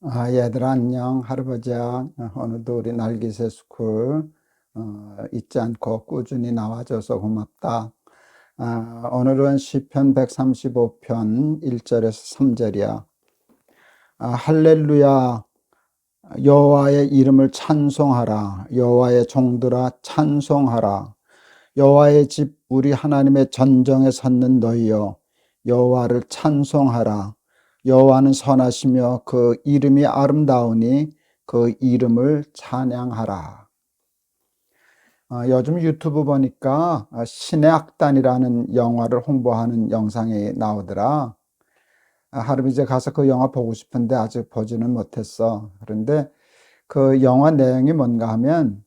얘들아, 안녕. 할아버지야. 오늘도 우리 날기새 스쿨, 잊지 않고 꾸준히 나와줘서 고맙다. 오늘은 시편 135편 1절에서 3절이야. 할렐루야. 여호와의 이름을 찬송하라. 여호와의 종들아 찬송하라. 여호와의 집 우리 하나님의 전정에 섰는 너희여, 여호와를 찬송하라. 여호와는 선하시며 그 이름이 아름다우니 그 이름을 찬양하라. 요즘 유튜브 보니까 신의 악단이라는 영화를 홍보하는 영상이 나오더라. 할아버지 가서 그 영화 보고 싶은데 아직 보지는 못했어. 그런데 그 영화 내용이 뭔가 하면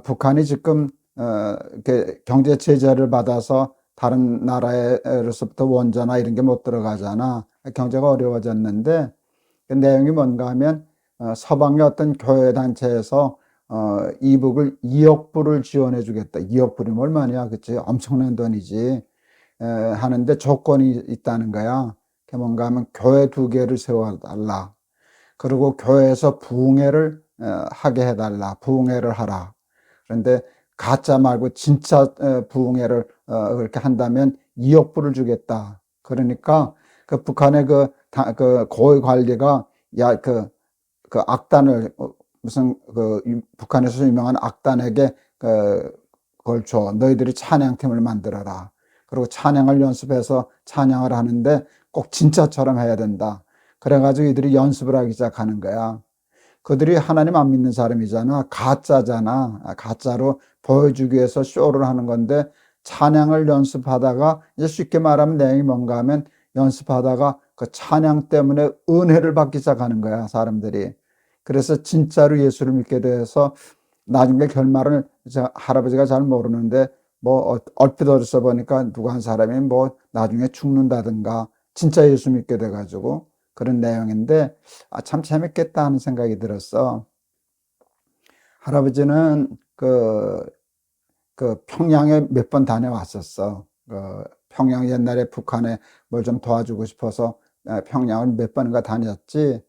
북한이 지금 이렇게 경제 제재를 받아서 다른 나라에로부터 원자나 이런 게 못 들어가잖아. 경제가 어려워졌는데 그 내용이 뭔가 하면 서방의 어떤 교회 단체에서 이북을 2억 불을 지원해 주겠다. 2억 불이면 얼마냐, 그치? 엄청난 돈이지. 하는데 조건이 있다는 거야. 그게 뭔가 하면 교회 2개를 세워달라. 그리고 교회에서 부흥회를 하게 해달라. 부흥회를 하라. 그런데 가짜 말고 진짜 부흥회를 그렇게 한다면 2억 불을 주겠다. 그러니까 그 북한의 그 고위 관리가 그 악단을 무슨 북한에서 유명한 악단에게 그걸 줘. 너희들이 찬양팀을 만들어라. 그리고 찬양을 연습해서 찬양을 하는데 꼭 진짜처럼 해야 된다. 그래가지고 이들이 연습을 하기 시작하는 거야. 그들이 하나님 안 믿는 사람이잖아. 가짜잖아. 가짜로 보여주기 위해서 쇼를 하는 건데 찬양을 연습하다가 이제 쉽게 말하면 내용이 뭔가 하면 연습하다가 그 찬양 때문에 은혜를 받기 시작하는 거야, 사람들이. 그래서 진짜로 예수를 믿게 돼서 나중에 결말을 할아버지가 잘 모르는데 뭐 얼핏 어디서 보니까 누가 한 사람이 뭐 나중에 죽는다든가 진짜 예수 믿게 돼가지고 그런 내용인데 참 재밌겠다 하는 생각이 들었어. 할아버지는 평양에 몇 번 다녀왔었어. 평양 옛날에 북한에 뭘 좀 도와주고 싶어서 평양을 몇 번인가 다녔지.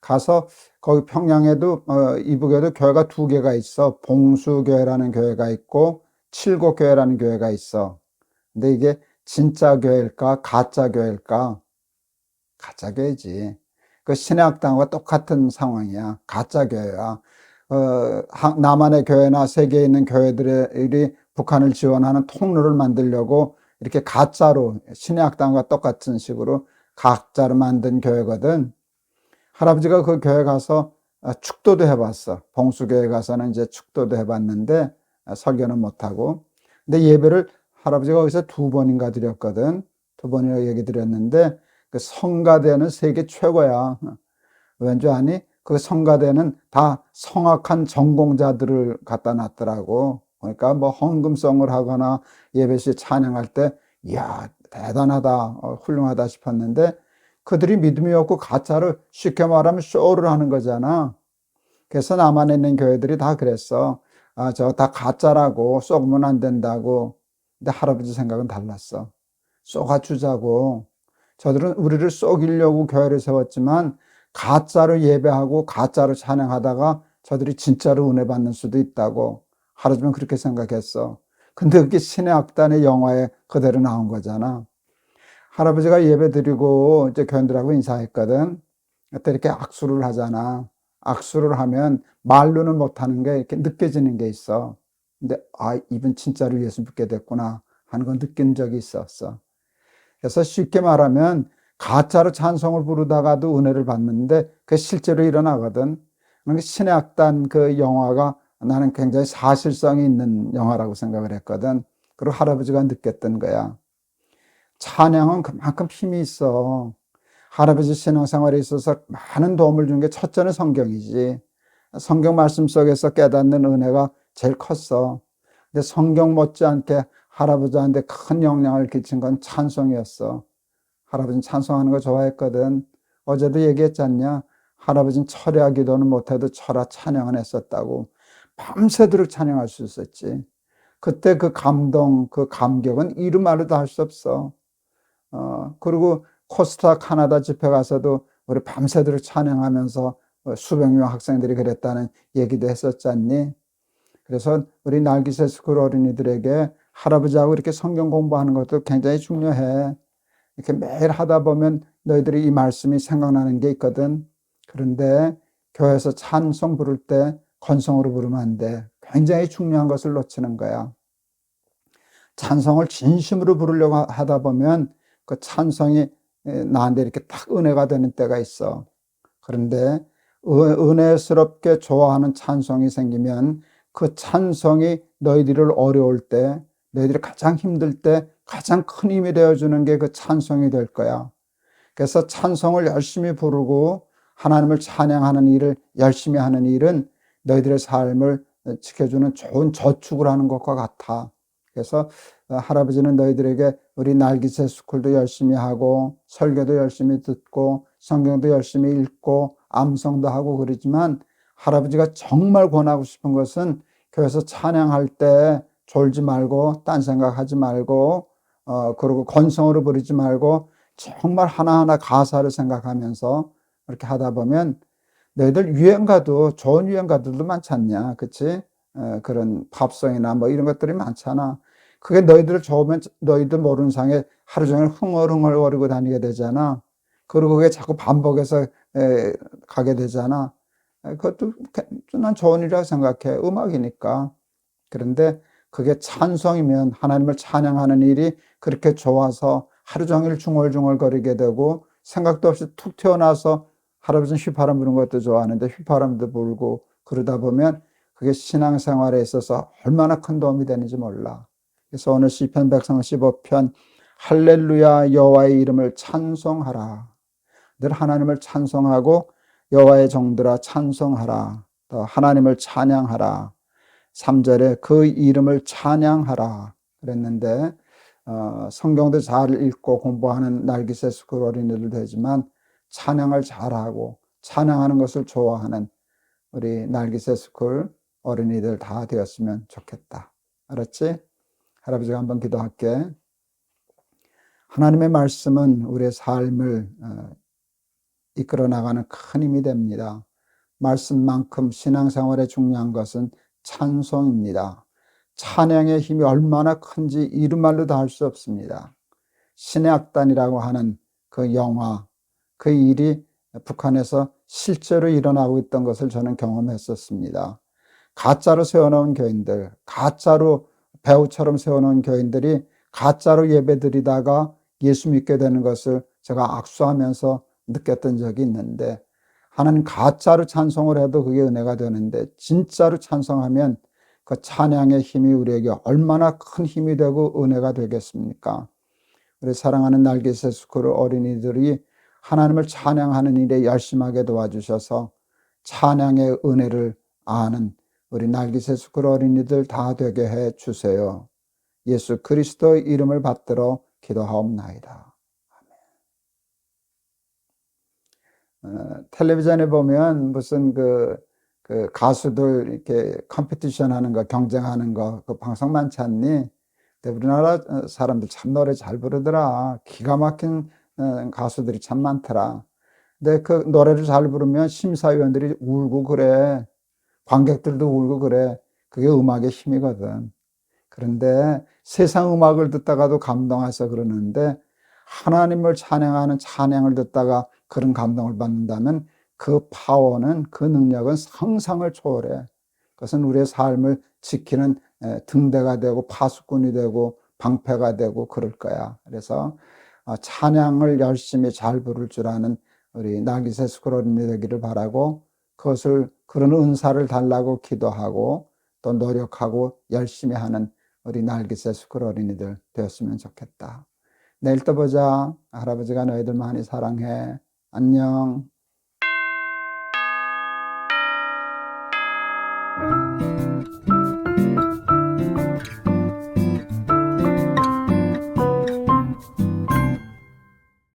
가서 거기 평양에도 이북에도 교회가 2개가 있어. 봉수교회라는 교회가 있고 칠곡교회라는 교회가 있어. 근데 이게 진짜 교회일까 가짜 교회일까? 가짜 교회지. 그 신의 악당과 똑같은 상황이야. 가짜 교회야. 남한의 교회나 세계에 있는 교회들이 북한을 지원하는 통로를 만들려고 이렇게 가짜로 신의 악당과 똑같은 식으로 가짜로 만든 교회거든. 할아버지가 그 교회 가서 축도도 해봤어. 봉수교회 가서는 이제 축도도 해봤는데 설교는 못하고. 근데 예배를 할아버지가 거기서 2번인가 드렸거든. 2번이나 얘기 드렸는데 그 성가대는 세계 최고야. 왠지 아니? 그 성가대는 다 성악한 전공자들을 갖다 놨더라고. 그러니까 뭐 헌금송을 하거나 예배시 찬양할 때, 이야, 대단하다, 훌륭하다 싶었는데 그들이 믿음이 없고 가짜로 쉽게 말하면 쇼를 하는 거잖아. 그래서 남한에 있는 교회들이 다 그랬어. 저 다 가짜라고, 쏘면 안 된다고. 근데 할아버지 생각은 달랐어. 쏘아주자고. 저들은 우리를 쏘기려고 교회를 세웠지만 가짜로 예배하고 가짜로 찬양하다가 저들이 진짜로 은혜 받는 수도 있다고. 할아버지는 그렇게 생각했어. 근데 그게 신의 악단의 영화에 그대로 나온 거잖아. 할아버지가 예배 드리고 이제 교인들하고 인사했거든. 그때 이렇게 악수를 하잖아. 악수를 하면 말로는 못하는 게 이렇게 느껴지는 게 있어. 근데 이분 진짜로 예수 믿게 됐구나 하는 건 느낀 적이 있었어. 그래서 쉽게 말하면 가짜로 찬송을 부르다가도 은혜를 받는데 그게 실제로 일어나거든. 그러니까 신의 악단 그 영화가 나는 굉장히 사실성이 있는 영화라고 생각을 했거든. 그리고 할아버지가 느꼈던 거야. 찬양은 그만큼 힘이 있어. 할아버지 신앙생활에 있어서 많은 도움을 준 게 첫째는 성경이지. 성경 말씀 속에서 깨닫는 은혜가 제일 컸어. 근데 성경 못지않게 할아버지한테 큰 영향을 끼친 건 찬송이었어. 할아버지는 찬송하는 거 좋아했거든. 어제도 얘기했지 않냐? 할아버지는 철야 기도는 못해도 철야 찬양은 했었다고. 밤새도록 찬양할 수 있었지. 그때 그 감동, 그 감격은 이루 말로도 할 수 없어. 그리고 코스타 카나다 집회 가서도 우리 밤새도록 찬양하면서 수백 명 학생들이 그랬다는 얘기도 했었잖니. 그래서 우리 날기새 스쿨 어린이들에게 할아버지하고 이렇게 성경 공부하는 것도 굉장히 중요해. 이렇게 매일 하다 보면 너희들이 이 말씀이 생각나는 게 있거든. 그런데 교회에서 찬송 부를 때 건성으로 부르면 안 돼. 굉장히 중요한 것을 놓치는 거야. 찬송을 진심으로 부르려고 하다 보면 그 찬송이 나한테 이렇게 딱 은혜가 되는 때가 있어. 그런데 은혜스럽게 좋아하는 찬송이 생기면 그 찬송이 너희들을 어려울 때, 너희들이 가장 힘들 때 가장 큰 힘이 되어주는 게 그 찬송이 될 거야. 그래서 찬송을 열심히 부르고 하나님을 찬양하는 일을 열심히 하는 일은 너희들의 삶을 지켜주는 좋은 저축을 하는 것과 같아. 그래서 할아버지는 너희들에게 우리 날기새 스쿨도 열심히 하고 설교도 열심히 듣고 성경도 열심히 읽고 암송도 하고 그러지만 할아버지가 정말 권하고 싶은 것은 교회에서 찬양할 때 졸지 말고 딴 생각하지 말고 그리고 건성으로 부르지 말고 정말 하나하나 가사를 생각하면서 이렇게 하다 보면 너희들 유행가도 좋은 유행가들도 많지 않냐, 그치? 그런 팝송이나 뭐 이런 것들이 많잖아. 그게 너희들 좋으면 너희들 모르는 상에 하루 종일 흥얼흥얼거리고 다니게 되잖아. 그리고 그게 자꾸 반복해서 가게 되잖아. 그것도 난 좋은 일이라고 생각해. 음악이니까. 그런데 그게 찬송이면 하나님을 찬양하는 일이 그렇게 좋아서 하루 종일 중얼중얼거리게 되고 생각도 없이 툭 튀어나와서 할아버지는 휘파람 부는 것도 좋아하는데 휘파람도 불고 그러다 보면 그게 신앙생활에 있어서 얼마나 큰 도움이 되는지 몰라. 그래서 오늘 시편 135편 할렐루야 여호와의 이름을 찬송하라. 늘 하나님을 찬송하고 여호와의 종들아 찬송하라. 또 하나님을 찬양하라. 3절에 그 이름을 찬양하라 그랬는데 성경도 잘 읽고 공부하는 날기새 스쿨 어린이들도 되지만 찬양을 잘하고 찬양하는 것을 좋아하는 우리 날기새 스쿨 어린이들 다 되었으면 좋겠다. 알았지? 할아버지가 한번 기도할게. 하나님의 말씀은 우리의 삶을 이끌어 나가는 큰 힘이 됩니다. 말씀만큼 신앙생활에 중요한 것은 찬송입니다. 찬양의 힘이 얼마나 큰지 이루 말로 다 할 수 없습니다. 신의 악단이라고 하는 그 영화, 그 일이 북한에서 실제로 일어나고 있던 것을 저는 경험했었습니다. 가짜로 세워놓은 교인들, 가짜로 배우처럼 세워놓은 교인들이 가짜로 예배드리다가 예수 믿게 되는 것을 제가 악수하면서 느꼈던 적이 있는데 하나님 가짜로 찬송을 해도 그게 은혜가 되는데 진짜로 찬송하면 그 찬양의 힘이 우리에게 얼마나 큰 힘이 되고 은혜가 되겠습니까? 우리 사랑하는 날개새 스쿨 어린이들이 하나님을 찬양하는 일에 열심하게 도와주셔서 찬양의 은혜를 아는 우리 날개새 스쿨 어린이들 다 되게 해 주세요. 예수 그리스도의 이름을 받들어 기도하옵나이다. 텔레비전에 보면 무슨 그 가수들 이렇게 컴피티션 하는 거, 경쟁하는 거, 그 방송 많지 않니? 근데 우리나라 사람들 참 노래 잘 부르더라. 기가 막힌 가수들이 참 많더라. 근데 그 노래를 잘 부르면 심사위원들이 울고 그래. 관객들도 울고 그래. 그게 음악의 힘이거든. 그런데 세상 음악을 듣다가도 감동해서 그러는데 하나님을 찬양하는 찬양을 듣다가 그런 감동을 받는다면 그 파워는, 그 능력은 상상을 초월해. 그것은 우리의 삶을 지키는 등대가 되고 파수꾼이 되고 방패가 되고 그럴 거야. 그래서 찬양을 열심히 잘 부를 줄 아는 우리 날기새 스쿨 어린이 되기를 바라고 그것을 그런 은사를 달라고 기도하고 또 노력하고 열심히 하는 우리 날기새 스쿨 어린이들 되었으면 좋겠다. 내일 또 보자. 할아버지가 너희들 많이 사랑해. 안녕.